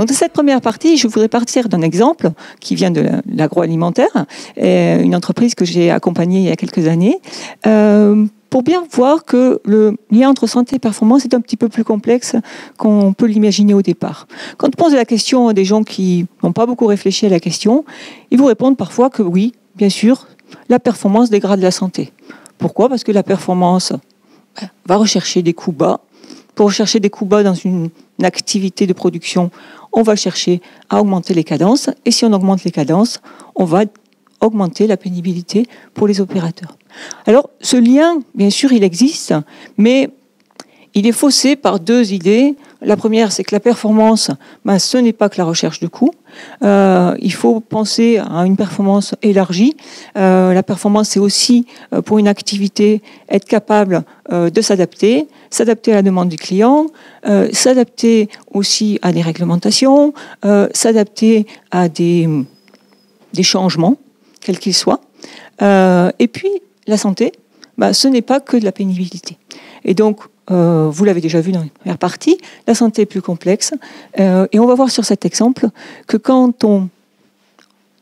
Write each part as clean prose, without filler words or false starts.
Donc, dans cette première partie, je voudrais partir d'un exemple qui vient de l'agroalimentaire, une entreprise que j'ai accompagnée il y a quelques années, pour bien voir que le lien entre santé et performance est un petit peu plus complexe qu'on peut l'imaginer au départ. Quand on pose la question à des gens qui n'ont pas beaucoup réfléchi à la question, ils vous répondent parfois que oui, bien sûr, la performance dégrade la santé. Pourquoi ? Parce que la performance va rechercher des coûts bas. Pour rechercher des coûts bas dans une activité de production, on va chercher à augmenter les cadences. Et si on augmente les cadences, on va augmenter la pénibilité pour les opérateurs. Alors, ce lien, bien sûr, il existe, mais il est faussé par deux idées. La première, c'est que la performance, ce n'est pas que la recherche de coûts. Il faut penser à une performance élargie. La performance, c'est aussi, pour une activité, être capable de s'adapter à la demande du client, s'adapter aussi à des réglementations, s'adapter à des changements, quels qu'ils soient. Et puis, la santé, ce n'est pas que de la pénibilité. Et donc, vous l'avez déjà vu dans les premières parties, la santé est plus complexe. Et on va voir sur cet exemple que quand on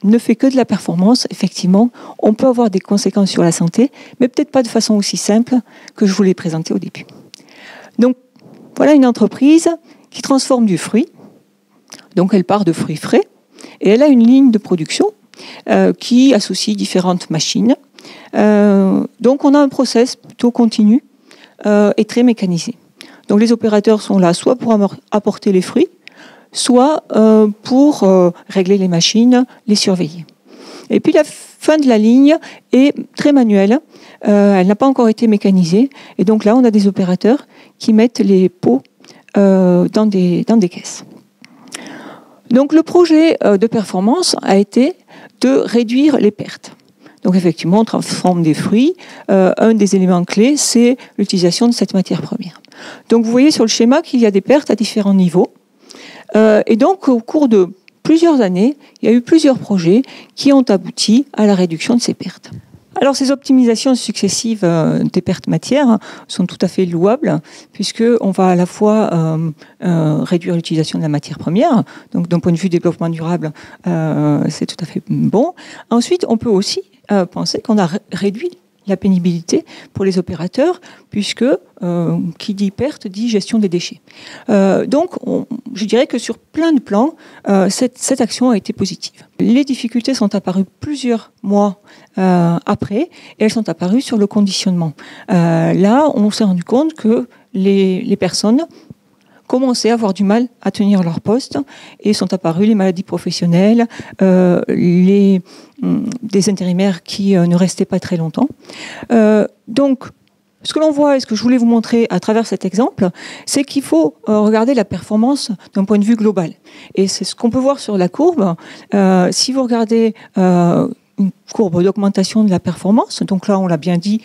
ne fait que de la performance, effectivement, on peut avoir des conséquences sur la santé, mais peut-être pas de façon aussi simple que je vous l'ai présenté au début. Donc, voilà une entreprise qui transforme du fruit. Donc, elle part de fruits frais et elle a une ligne de production qui associe différentes machines. Donc, on a un process plutôt continu et très mécanisé. Donc, les opérateurs sont là soit pour apporter les fruits, soit pour régler les machines, les surveiller. Et puis, la fin de la ligne est très manuelle. Elle n'a pas encore été mécanisée. Et donc là, on a des opérateurs qui mettent les pots dans des caisses. Donc, le projet de performance a été de réduire les pertes. Donc, effectivement, on transforme des fruits. Un des éléments clés, c'est l'utilisation de cette matière première. Donc, vous voyez sur le schéma qu'il y a des pertes à différents niveaux. Et donc, au cours de plusieurs années, il y a eu plusieurs projets qui ont abouti à la réduction de ces pertes. Alors, ces optimisations successives des pertes matières sont tout à fait louables, puisqu'on va à la fois réduire l'utilisation de la matière première, donc d'un point de vue développement durable, c'est tout à fait bon. Ensuite, on peut aussi penser qu'on a réduit la pénibilité pour les opérateurs, puisque qui dit perte dit gestion des déchets. Donc, je dirais que sur plein de plans, cette action a été positive. Les difficultés sont apparues plusieurs mois après, et elles sont apparues sur le conditionnement. Là, on s'est rendu compte que les personnes commençaient à avoir du mal à tenir leur poste, et sont apparues les maladies professionnelles, des intérimaires qui ne restaient pas très longtemps. Donc, ce que l'on voit et ce que je voulais vous montrer à travers cet exemple, c'est qu'il faut regarder la performance d'un point de vue global. Et c'est ce qu'on peut voir sur la courbe. Si vous regardez une courbe d'augmentation de la performance, donc là on l'a bien dit,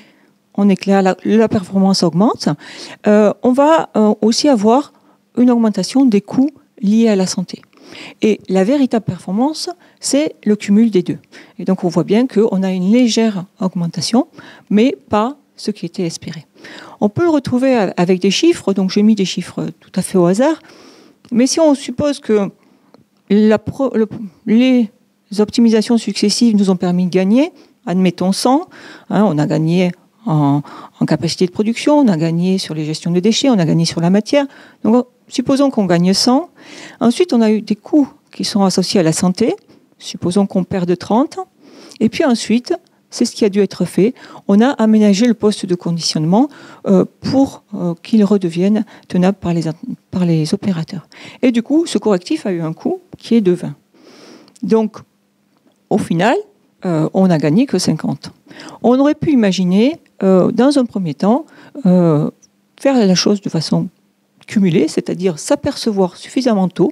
on est clair, la performance augmente, on va aussi avoir une augmentation des coûts liés à la santé. Et la véritable performance, c'est le cumul des deux. Et donc on voit bien qu'on a une légère augmentation, mais pas ce qui était espéré. On peut le retrouver avec des chiffres, donc j'ai mis des chiffres tout à fait au hasard, mais si on suppose que les optimisations successives nous ont permis de gagner, admettons 100, on a gagné en capacité de production, on a gagné sur les gestions de déchets, on a gagné sur la matière. Donc, supposons qu'on gagne 100. Ensuite, on a eu des coûts qui sont associés à la santé. Supposons qu'on perde 30. Et puis ensuite, c'est ce qui a dû être fait. On a aménagé le poste de conditionnement pour qu'il redevienne tenable par les opérateurs. Et du coup, ce correctif a eu un coût qui est de 20. Donc, au final, on n'a gagné que 50. On aurait pu imaginer, dans un premier temps, faire la chose de façon cumulée, c'est-à-dire s'apercevoir suffisamment tôt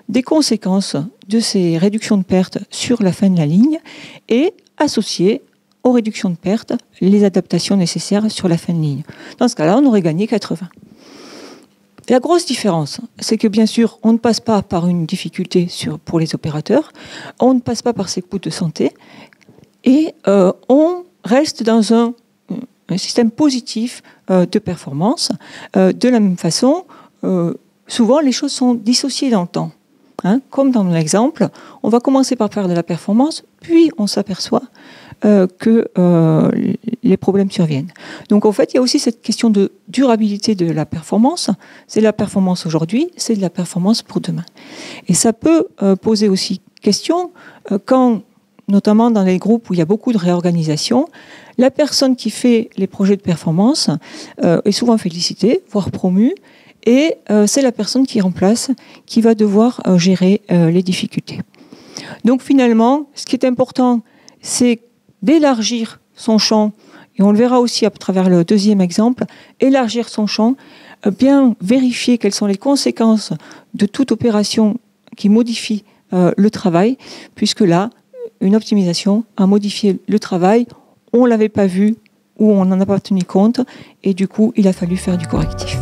des conséquences de ces réductions de pertes sur la fin de la ligne et associer aux réductions de pertes les adaptations nécessaires sur la fin de ligne. Dans ce cas-là, on aurait gagné 80. La grosse différence, c'est que bien sûr, on ne passe pas par une difficulté pour les opérateurs, on ne passe pas par ces coûts de santé, et on reste dans un système positif de performance. De la même façon, souvent les choses sont dissociées dans le temps. Comme dans l'exemple, on va commencer par faire de la performance, puis on s'aperçoit que les problèmes surviennent. Donc en fait, il y a aussi cette question de durabilité de la performance. C'est de la performance aujourd'hui, c'est de la performance pour demain. Et ça peut poser aussi question quand, notamment dans les groupes où il y a beaucoup de réorganisation, la personne qui fait les projets de performance est souvent félicitée, voire promue, et c'est la personne qui remplace qui va devoir gérer les difficultés. Donc finalement, ce qui est important, c'est d'élargir son champ, et on le verra aussi à travers le deuxième exemple, élargir son champ, bien vérifier quelles sont les conséquences de toute opération qui modifie le travail, puisque là, une optimisation a modifié le travail, on ne l'avait pas vu ou on n'en a pas tenu compte, et du coup, il a fallu faire du correctif.